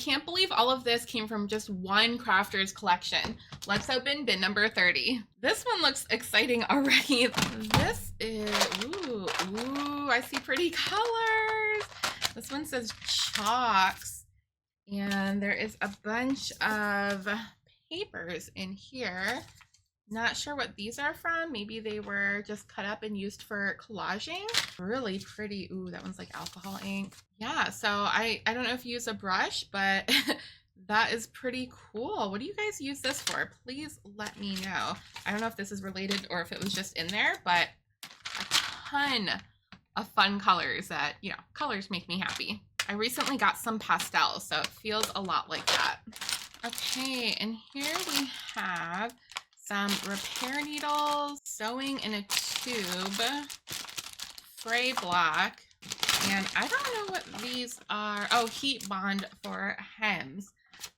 can't believe all of this came from just one crafter's collection. Let's open bin number 30. This one looks exciting already. This is, ooh, I see pretty colors. This one says chalks, and there is a bunch of papers in here. Not sure what these are from. Maybe they were just cut up and used for collaging. Really pretty. Ooh, that one's like alcohol ink. Yeah, so I don't know if you use a brush, but that is pretty cool. What do you guys use this for? Please let me know. I don't know if this is related or if it was just in there, but a ton of fun colors that, you know, colors make me happy. I recently got some pastels, so it feels a lot like that. Okay, and here we have some repair needles, sewing in a tube, fray block, and I don't know what these are. Oh, heat bond for hems.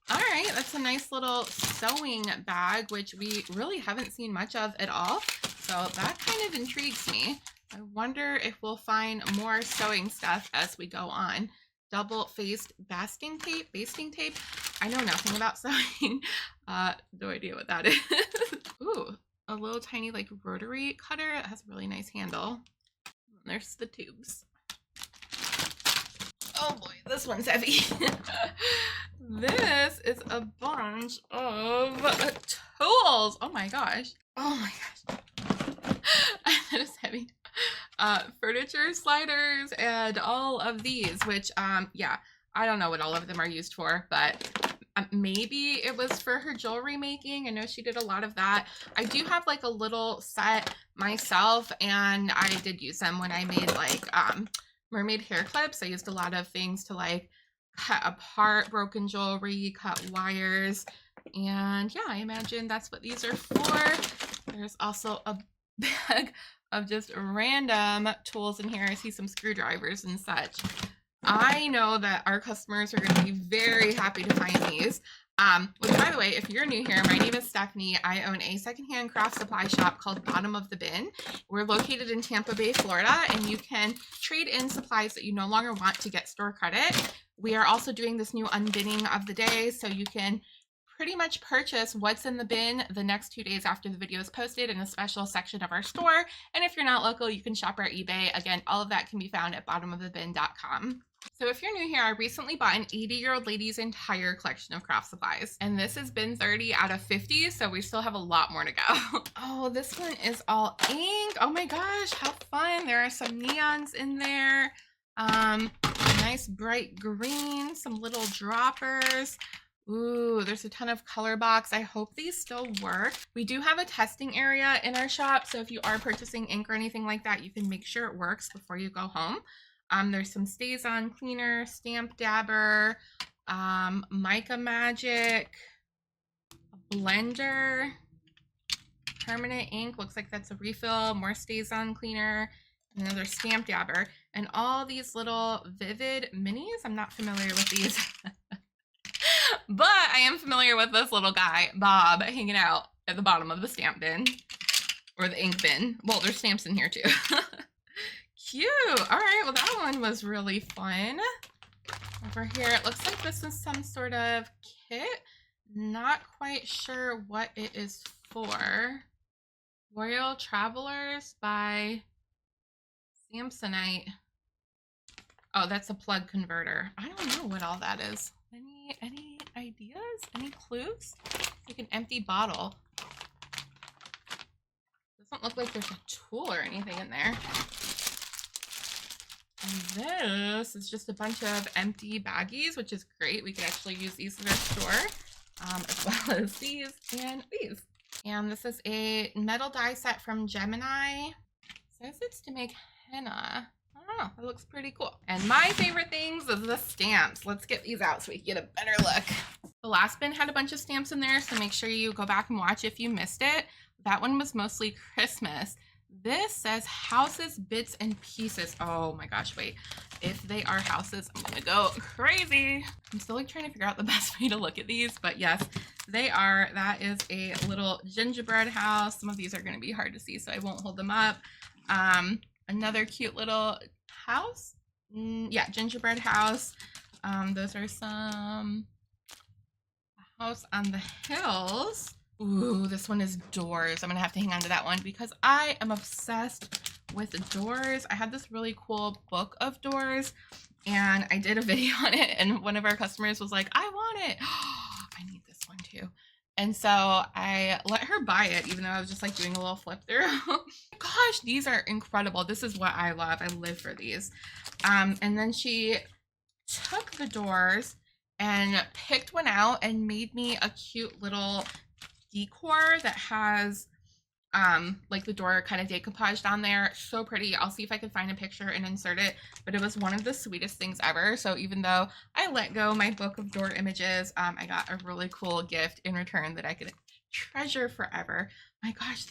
All right, that's a nice little sewing bag, which we really haven't seen much of at all. So that kind of intrigues me. I wonder if we'll find more sewing stuff as we go on. Double-faced basting tape. I know nothing about sewing. No idea what that is. Ooh, a little tiny like rotary cutter. It has a really nice handle. And there's the tubes. Oh boy, this one's heavy. This is a bunch of tools. Oh my gosh. Oh my gosh. That is heavy. Furniture sliders and all of these, which yeah, I don't know what all of them are used for, but maybe it was for her jewelry making. I know she did a lot of that. I do have like a little set myself, and I did use them when I made like mermaid hair clips. I used a lot of things to like cut apart broken jewelry, cut wires, and yeah, I imagine that's what these are for. There's also a bag of just random tools in here. I see some screwdrivers and such. I know that our customers are going to be very happy to find these. Which, by the way, if you're new here, my name is Stephanie. I own a secondhand craft supply shop called Bottom of the Bin. We're located in Tampa Bay, Florida, and you can trade in supplies that you no longer want to get store credit. We are also doing this new unbinning of the day, so you can pretty much purchase what's in the bin the next 2 days after the video is posted in a special section of our store. And if you're not local, you can shop our eBay. Again, all of that can be found at bottomofthebin.com. So if you're new here, I recently bought an 80-year-old lady's entire collection of craft supplies. And this has been 30 out of 50, so we still have a lot more to go. Oh, this one is all ink. Oh my gosh, how fun. There are some neons in there. Nice bright green, some little droppers. Ooh, there's a ton of color box. I hope these still work. We do have a testing area in our shop, so if you are purchasing ink or anything like that, you can make sure it works before you go home. There's some stays on cleaner, stamp dabber, mica magic, a blender, permanent ink. Looks like that's a refill, more stays on cleaner, another stamp dabber, and all these little vivid minis. I'm not familiar with these. But I am familiar with this little guy, Bob, hanging out at the bottom of the stamp bin, or the ink bin. Well, there's stamps in here too. Cute. All right, well, that one was really fun. Over here, it looks like this is some sort of kit. Not quite sure what it is for. Royal Travelers by Samsonite. Oh, that's a plug converter. I don't know what all that is. Any ideas? Any clues? Like an empty bottle. Doesn't look like there's a tool or anything in there. And this is just a bunch of empty baggies, which is great. We could actually use these in our store, as well as these and these. And this is a metal die set from Gemini. It says it's to make henna. I don't know, it looks pretty cool. And my favorite things is the stamps. Let's get these out so we can get a better look. The last bin had a bunch of stamps in there, so make sure you go back and watch if you missed it. That one was mostly Christmas. This says houses, bits, and pieces. Oh my gosh, wait. If they are houses, I'm gonna go crazy. I'm still like trying to figure out the best way to look at these, but yes, they are. That is a little gingerbread house. Some of these are gonna be hard to see, so I won't hold them up. Another cute little house. Yeah, gingerbread house. Those are some House on the Hills. Ooh, this one is doors. I'm gonna have to hang on to that one because I am obsessed with doors. I had this really cool book of doors and I did a video on it, and one of our customers was like, I want it. I need this one too. And so I let her buy it, even though I was just like doing a little flip through. Gosh, these are incredible. This is what I love. I live for these. And then she took the doors and picked one out and made me a cute little decor that has like the door kind of decoupaged on there. So pretty. I'll see if I can find a picture and insert it, but it was one of the sweetest things ever. So even though I let go my book of door images, I got a really cool gift in return that I could treasure forever. My gosh,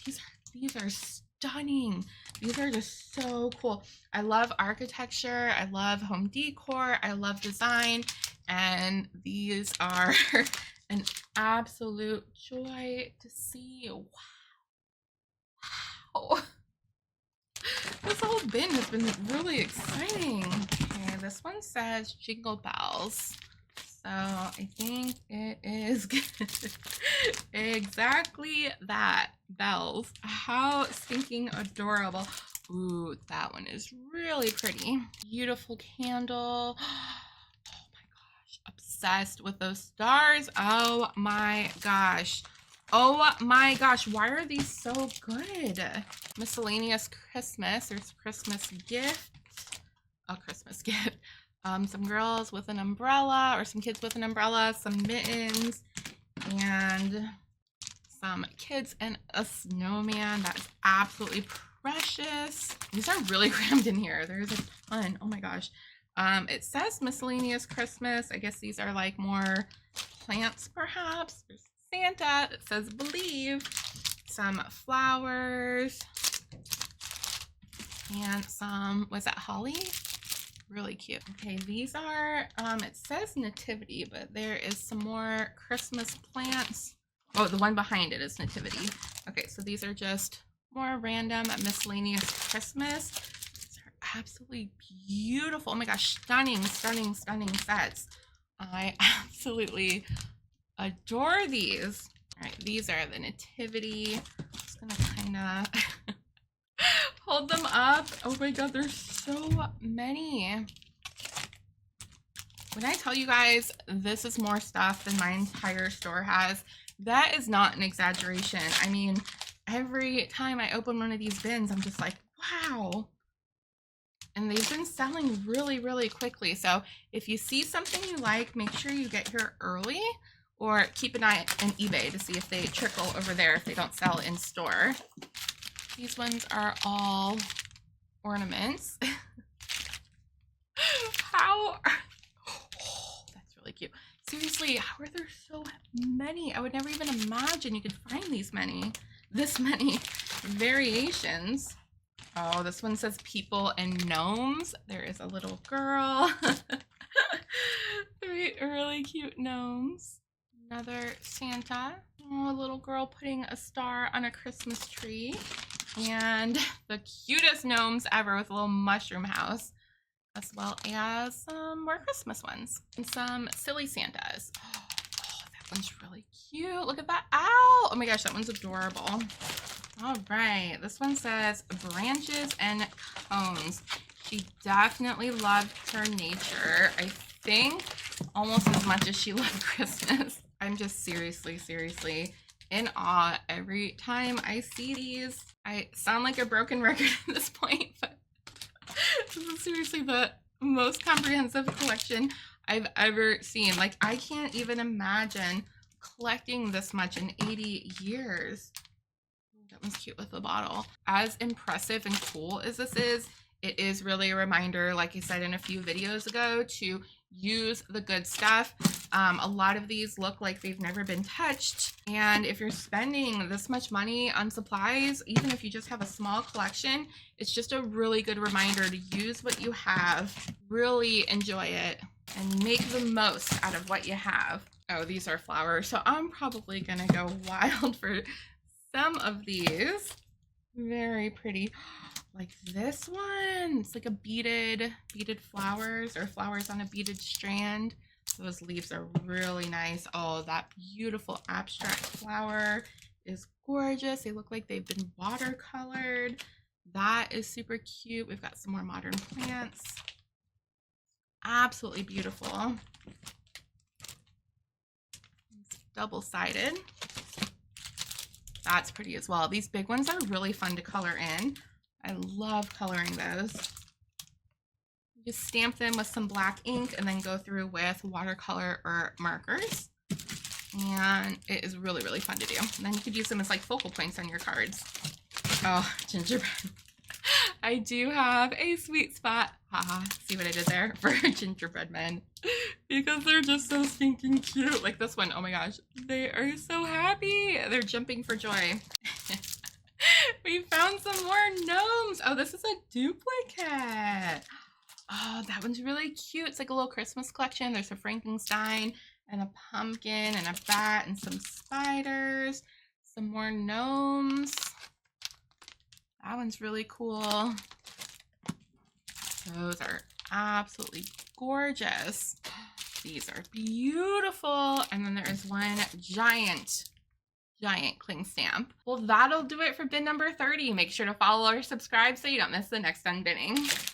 these are stunning. These are just so cool. I love architecture. I love home decor. I love design, and these are an absolute joy to see. Wow. Oh, this whole bin has been really exciting. Okay, this one says Jingle Bells. So I think it is exactly that. Bells. How stinking adorable. Ooh, that one is really pretty. Beautiful candle. Oh my gosh. Obsessed with those stars. Oh my gosh. Oh my gosh, why are these so good? Miscellaneous Christmas. There's Christmas gift. A Christmas gift. Some girls with an umbrella, or some kids with an umbrella, some mittens, and some kids and a snowman. That's absolutely precious. These are really crammed in here. There's a ton. Oh my gosh. It says miscellaneous Christmas. I guess these are like more plants perhaps. There's Santa that says believe, some flowers, and some, was that holly? Really cute. Okay, these are, it says nativity, but there is some more Christmas plants. Oh, the one behind it is nativity. Okay, so these are just more random miscellaneous Christmas. These are absolutely beautiful. Oh my gosh, stunning, stunning, stunning sets. I absolutely adore these. All right, these are the nativity. I'm just gonna kind of hold them up. Oh my god, there's so many. When I tell you guys this is more stuff than my entire store has, that is not an exaggeration. I mean, every time I open one of these bins, I'm just like, wow. And they've been selling really, really quickly. So if you see something you like, make sure you get here early, or keep an eye on eBay to see if they trickle over there if they don't sell in store. These ones are all ornaments. How? Oh, that's really cute. Seriously, how are there so many? I would never even imagine you could find this many variations. Oh, this one says people and gnomes. There is a little girl. 3 really cute gnomes. Another Santa. Oh, a little girl putting a star on a Christmas tree. And the cutest gnomes ever with a little mushroom house, as well as some more Christmas ones and some silly Santas. Oh, that one's really cute. Look at that owl. Oh my gosh, that one's adorable. All right, this one says branches and cones. She definitely loved her nature, I think, almost as much as she loved Christmas. I'm just seriously in awe every time I see these. I sound like a broken record at this point, but this is seriously the most comprehensive collection I've ever seen. Like, I can't even imagine collecting this much in 80 years. That one's cute with the bottle. As impressive and cool as this is, it is really a reminder, like I said in a few videos ago, to use the good stuff. A lot of these look like they've never been touched. And if you're spending this much money on supplies, even if you just have a small collection, it's just a really good reminder to use what you have, really enjoy it, and make the most out of what you have. Oh, these are flowers. So I'm probably gonna go wild for some of these. Very pretty. Like this one. It's like a beaded flowers, or flowers on a beaded strand. Those leaves are really nice. Oh, that beautiful abstract flower is gorgeous. They look like they've been watercolored. That is super cute. We've got some more modern plants. Absolutely beautiful. It's double-sided. That's pretty as well. These big ones are really fun to color in. I love coloring those. Just stamp them with some black ink and then go through with watercolor or markers. And it is really, really fun to do. And then you could use them as like focal points on your cards. Oh, gingerbread. I do have a sweet spot. Haha, see what I did there? For gingerbread men. Because they're just so stinking cute. Like this one, oh my gosh. They are so happy. They're jumping for joy. We found some more gnomes. Oh, this is a duplicate. Oh, that one's really cute. It's like a little Christmas collection. There's a Frankenstein and a pumpkin and a bat and some spiders. Some more gnomes. That one's really cool. Those are absolutely gorgeous. These are beautiful. And then there is one giant cling stamp. Well, that'll do it for bin number 30. Make sure to follow or subscribe so you don't miss the next unbinning.